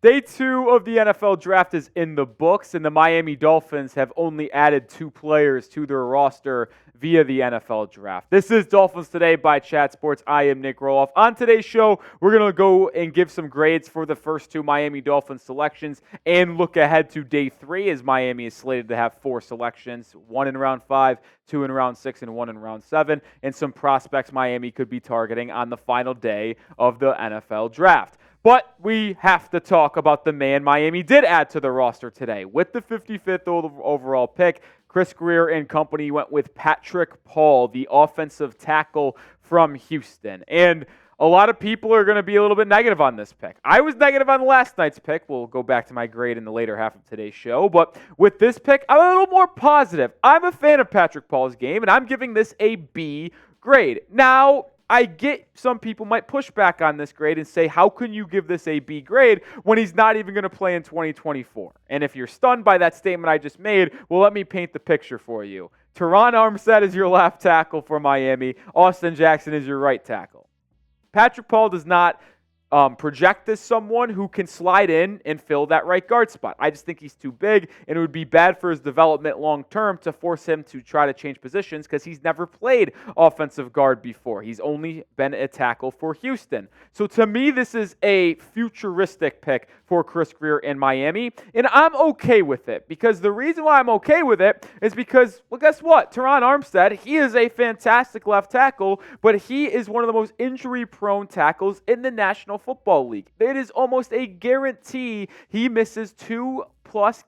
Day 2 of the NFL Draft is in the books, and the Miami Dolphins have only added 2 players to their roster via the NFL Draft. This is Dolphins Today by Chat Sports. I am Nic Rohloff. On today's show, we're going to go and give some grades for the first 2 Miami Dolphins selections and look ahead to Day 3 as Miami is slated to have 4 selections, 1 in round 5, 2 in round 6, and 1 in round 7, and some prospects Miami could be targeting on the final day of the NFL Draft. But we have to talk about the man Miami did add to the roster today. With the 55th overall pick, Chris Grier and company went with Patrick Paul, the offensive tackle from Houston. And a lot of people are going to be a little bit negative on this pick. I was negative on last night's pick. We'll go back to my grade in the later half of today's show. But with this pick, I'm a little more positive. I'm a fan of Patrick Paul's game, and I'm giving this a B grade. Now, I get some people might push back on this grade and say, how can you give this a B grade when he's not even going to play in 2024? And if you're stunned by that statement I just made, well, let me paint the picture for you. Terron Armstead is your left tackle for Miami. Austin Jackson is your right tackle. Patrick Paul does not project as someone who can slide in and fill that right guard spot. I just think he's too big, and it would be bad for his development long term to force him to try to change positions because he's never played offensive guard before. He's only been a tackle for Houston. So to me, this is a futuristic pick for Chris Grier in Miami, and I'm okay with it because the reason why I'm okay with it is because, well, guess what? Terron Armstead, he is a fantastic left tackle, but he is one of the most injury-prone tackles in the National Football League. It is almost a guarantee he misses 2+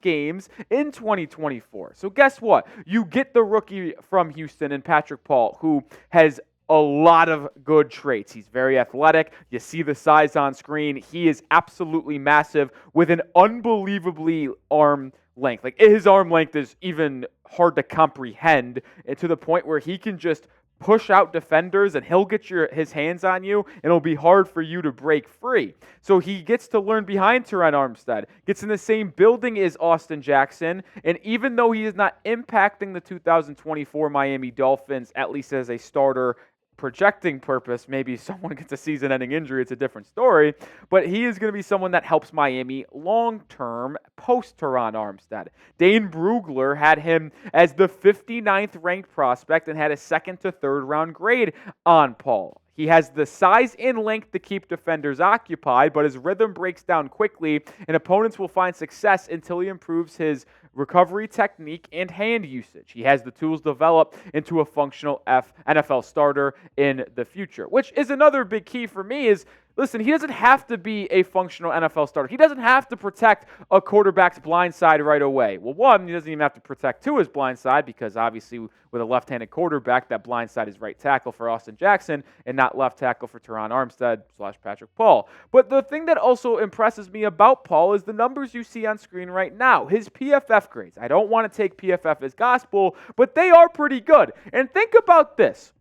games in 2024. So guess what? You get the rookie from Houston and Patrick Paul, who has a lot of good traits. He's very athletic. You see the size on screen. He is absolutely massive with an unbelievably arm length. Like, his arm length is even hard to comprehend, and to the point where he can just push out defenders and he'll get his hands on you and it'll be hard for you to break free. So he gets to learn behind Terron Armstead, gets in the same building as Austin Jackson, and even though he is not impacting the 2024 Miami Dolphins, at least as a starter projecting purpose, maybe someone gets a season-ending injury, it's a different story, but he is going to be someone that helps Miami long-term post-Terron Armstead. Dane Brugler had him as the 59th ranked prospect and had a 2nd to 3rd round grade on Paul. He has the size and length to keep defenders occupied, but his rhythm breaks down quickly, and opponents will find success until he improves his recovery technique and hand usage. He has the tools developed into a functional NFL starter in the future, which is another big key for me is, listen, he doesn't have to be a functional NFL starter. He doesn't have to protect a quarterback's blind side right away. Well, one, he doesn't even have to protect Tua's blind side because obviously with a left-handed quarterback, that blind side is right tackle for Austin Jackson and not left tackle for Terron Armstead / Patrick Paul. But the thing that also impresses me about Paul is the numbers you see on screen right now. His PFF grades. I don't want to take PFF as gospel, but they are pretty good. And think about this.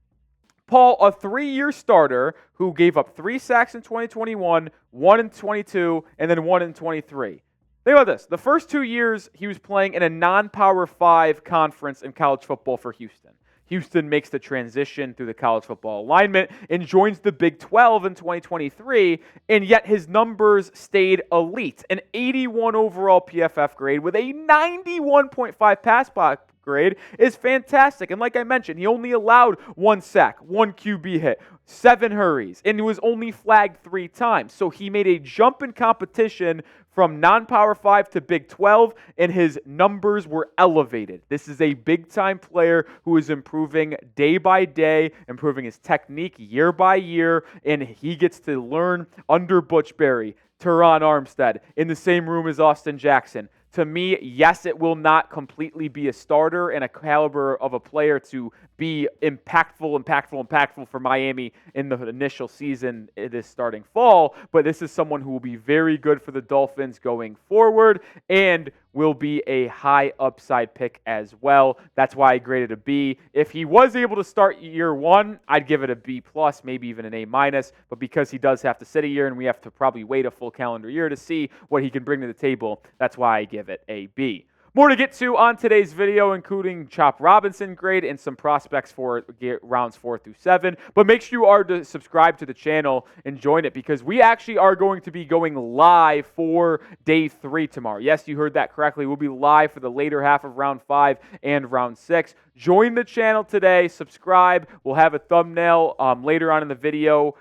Paul, a 3-year starter who gave up 3 sacks in 2021, 1 in 22, and then 1 in 23. Think about this. The first 2 years, he was playing in a non-Power 5 conference in college football for Houston. Houston makes the transition through the college football alignment and joins the Big 12 in 2023, and yet his numbers stayed elite. An 81 overall PFF grade with a 91.5 pass block grade is fantastic. And like I mentioned, he only allowed 1 sack, 1 QB hit, 7 hurries, and he was only flagged 3 times. So he made a jump in competition from non-Power 5 to Big 12, and his numbers were elevated. This is a big-time player who is improving day by day, improving his technique year by year, and he gets to learn under Butch Berry, Terron Armstead, in the same room as Austin Jackson. To me, yes, it will not completely be a starter and a caliber of a player to be impactful for Miami in the initial season this starting fall, but this is someone who will be very good for the Dolphins going forward and will be a high upside pick as well. That's why I graded a B. If he was able to start year 1, I'd give it a B+, maybe even an A-, but because he does have to sit a year and we have to probably wait a full calendar year to see what he can bring to the table, that's why I give it a B. More to get to on today's video, including Chop Robinson grade and some prospects for rounds 4 through 7. But make sure you are to subscribe to the channel and join it because we actually are going to be going live for day 3 tomorrow. Yes, you heard that correctly. We'll be live for the later half of round 5 and round 6. Join the channel today. Subscribe. We'll have a thumbnail later on in the video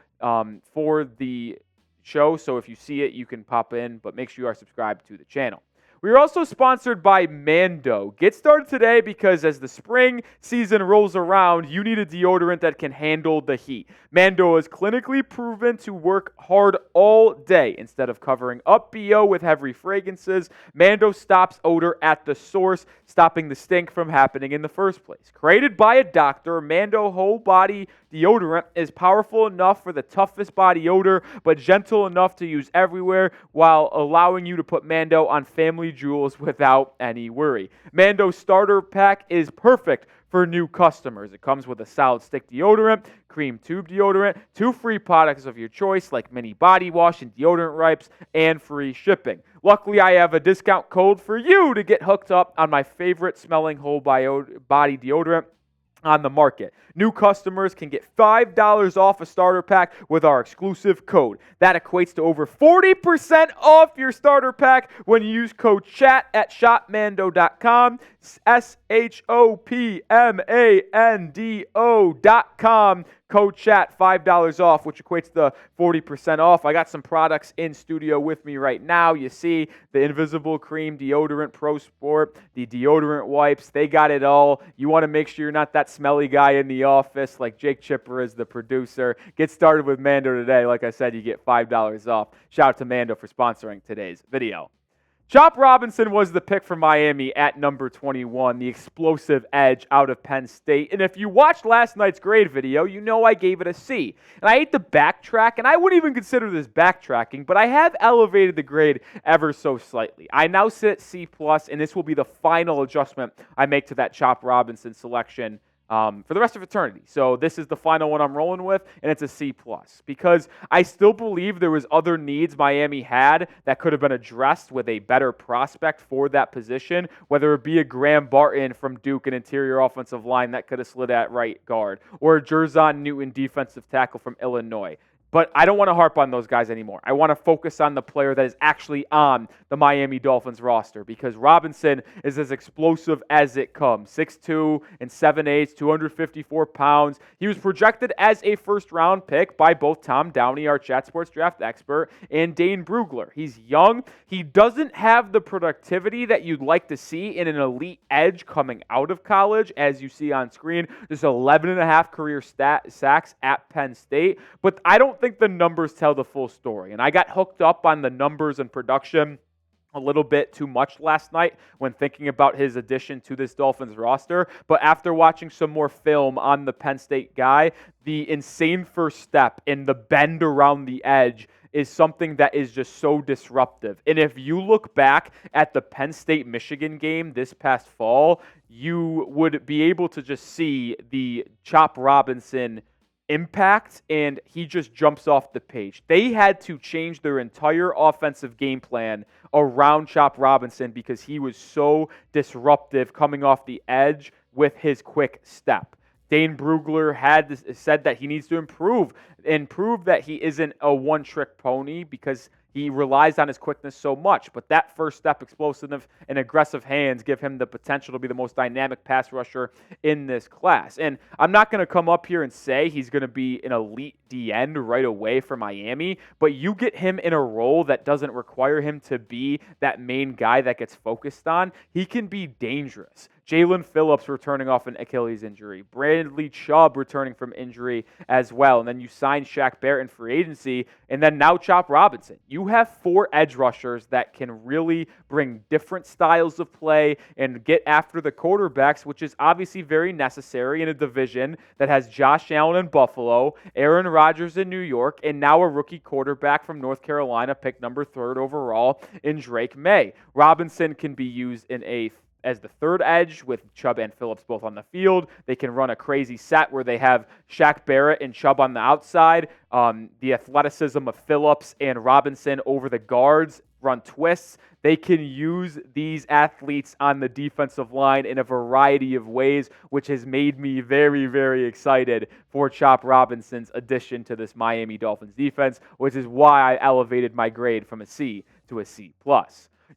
for the show. So if you see it, you can pop in, but make sure you are subscribed to the channel. We are also sponsored by Mando. Get started today because as the spring season rolls around, you need a deodorant that can handle the heat. Mando is clinically proven to work hard all day. Instead of covering up BO with heavy fragrances, Mando stops odor at the source, stopping the stink from happening in the first place. Created by a doctor, Mando whole body deodorant is powerful enough for the toughest body odor, but gentle enough to use everywhere while allowing you to put Mando on family jewels without any worry. Mando's starter pack is perfect for new customers. It comes with a solid stick deodorant, cream tube deodorant, 2 free products of your choice like mini body wash and deodorant wipes, and free shipping. Luckily, I have a discount code for you to get hooked up on my favorite smelling whole body deodorant on the market. New customers can get $5 off a starter pack with our exclusive code. That equates to over 40% off your starter pack when you use code CHAT at shopmando.com, shopmando.com. Code CHAT, $5 off, which equates to 40% off. I got some products in studio with me right now. You see the Invisible Cream Deodorant Pro Sport, the deodorant wipes. They got it all. You want to make sure you're not that smelly guy in the office like Jake Chipper is the producer. Get started with Mando today. Like I said, you get $5 off. Shout out to Mando for sponsoring today's video. Chop Robinson was the pick for Miami at number 21, the explosive edge out of Penn State. And if you watched last night's grade video, you know I gave it a C. And I hate to backtrack, and I wouldn't even consider this backtracking, but I have elevated the grade ever so slightly. I now sit at C+, and this will be the final adjustment I make to that Chop Robinson selection for the rest of eternity. So this is the final one I'm rolling with, and it's a C+. Because I still believe there was other needs Miami had that could have been addressed with a better prospect for that position, whether it be a Graham Barton from Duke, an interior offensive line that could have slid at right guard, or a Jerzon Newton defensive tackle from Illinois. But I don't want to harp on those guys anymore. I want to focus on the player that is actually on the Miami Dolphins roster because Robinson is as explosive as it comes. 6'2" and 7'8", 254 pounds. He was projected as a first-round pick by both Tom Downey, our Chat Sports draft expert, and Dane Brugler. He's young. He doesn't have the productivity that you'd like to see in an elite edge coming out of college, as you see on screen. There's 11.5 career sacks at Penn State, but I don't think the numbers tell the full story. And I got hooked up on the numbers and production a little bit too much last night when thinking about his addition to this Dolphins roster. But after watching some more film on the Penn State guy, the insane first step and the bend around the edge is something that is just so disruptive. And if you look back at the Penn State-Michigan game this past fall, you would be able to just see the Chop Robinson impact, and he just jumps off the page. They had to change their entire offensive game plan around Chop Robinson because he was so disruptive coming off the edge with his quick step. Dane Brugler had said that he needs to improve and prove that he isn't a one-trick pony because he relies on his quickness so much. But that first step, explosive and aggressive hands give him the potential to be the most dynamic pass rusher in this class. And I'm not going to come up here and say he's going to be an elite D-end right away for Miami, but you get him in a role that doesn't require him to be that main guy that gets focused on. He can be dangerous. Jalen Phillips returning off an Achilles injury. Bradley Chubb returning from injury as well. And then you sign Shaq Barrett in free agency, and then now Chop Robinson. You have 4 edge rushers that can really bring different styles of play and get after the quarterbacks, which is obviously very necessary in a division that has Josh Allen in Buffalo, Aaron Rodgers in New York, and now a rookie quarterback from North Carolina, picked number 3rd overall in Drake May. Robinson can be used in a as the third edge with Chubb and Phillips both on the field. They can run a crazy set where they have Shaq Barrett and Chubb on the outside. The athleticism of Phillips and Robinson over the guards, run twists. They can use these athletes on the defensive line in a variety of ways, which has made me very, very excited for Chop Robinson's addition to this Miami Dolphins defense, which is why I elevated my grade from a C to a C+.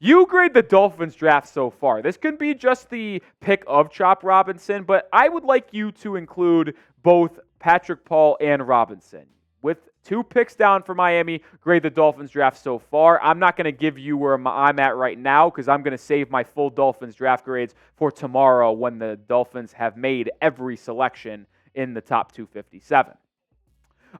You grade the Dolphins draft so far. This could be just the pick of Chop Robinson, but I would like you to include both Patrick Paul and Robinson. With 2 picks down for Miami, grade the Dolphins draft so far. I'm not going to give you where I'm at right now because I'm going to save my full Dolphins draft grades for tomorrow when the Dolphins have made every selection in the top 257.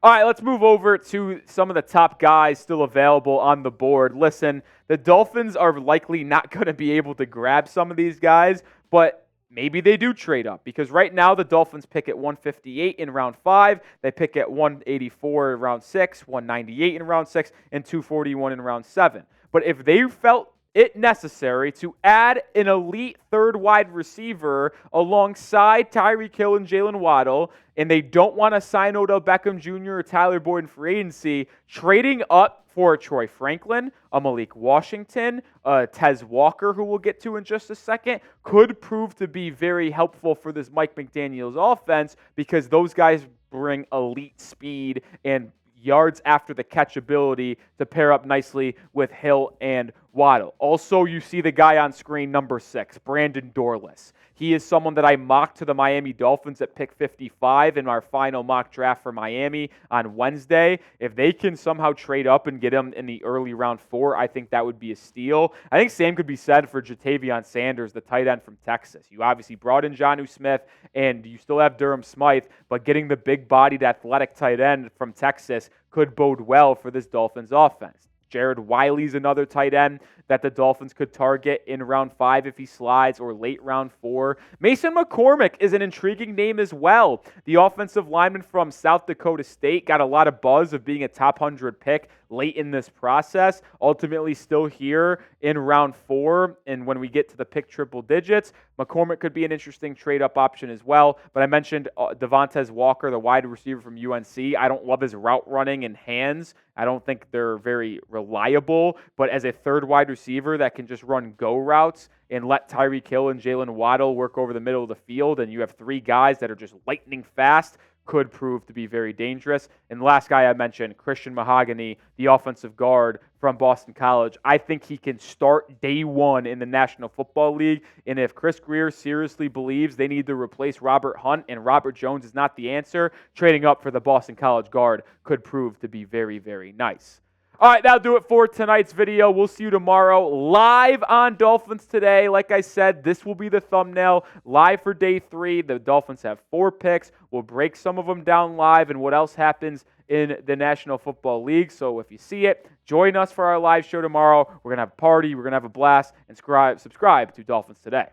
All right, let's move over to some of the top guys still available on the board. Listen, the Dolphins are likely not going to be able to grab some of these guys, but maybe they do trade up because right now the Dolphins pick at 158 in round 5. They pick at 184 in round 6, 198 in round 6, and 241 in round 7. But if they felt it necessary to add an elite third wide receiver alongside Tyreek Hill and Jalen Waddle, and they don't want to sign Odell Beckham Jr. or Tyler Boyd in free agency, trading up for a Troy Franklin, a Malik Washington, a Tez Walker, who we'll get to in just a second, could prove to be very helpful for this Mike McDaniel's offense because those guys bring elite speed and yards after the catch ability to pair up nicely with Hill and Waddle. Also, you see the guy on screen, number 6, Brandon Dorless. He is someone that I mocked to the Miami Dolphins at pick 55 in our final mock draft for Miami on Wednesday. If they can somehow trade up and get him in the early round 4, I think that would be a steal. I think same could be said for Jatavion Sanders, the tight end from Texas. You obviously brought in Jonnu Smith, and you still have Durham Smythe, but getting the big-bodied athletic tight end from Texas could bode well for this Dolphins offense. Jared Wiley's another tight end that the Dolphins could target in round 5 if he slides, or late round 4. Mason McCormick is an intriguing name as well. The offensive lineman from South Dakota State got a lot of buzz of being a top 100 pick late in this process. Ultimately still here in round 4, and when we get to the pick triple digits, McCormick could be an interesting trade-up option as well. But I mentioned Devontae Walker, the wide receiver from UNC. I don't love his route running and hands. I don't think they're very reliable, but as a third wide receiver that can just run go routes and let Tyreek Hill and Jalen Waddle work over the middle of the field, and you have 3 guys that are just lightning fast, could prove to be very dangerous. And the last guy I mentioned, Christian Mahogany, the offensive guard from Boston College. I think he can start day 1 in the National Football League. And if Chris Grier seriously believes they need to replace Robert Hunt and Robert Jones is not the answer, trading up for the Boston College guard could prove to be very, very nice. All right, that'll do it for tonight's video. We'll see you tomorrow live on Dolphins Today. Like I said, this will be the thumbnail live for day 3. The Dolphins have 4 picks. We'll break some of them down live and what else happens in the National Football League. So if you see it, join us for our live show tomorrow. We're going to have a party. We're going to have a blast. And subscribe to Dolphins Today.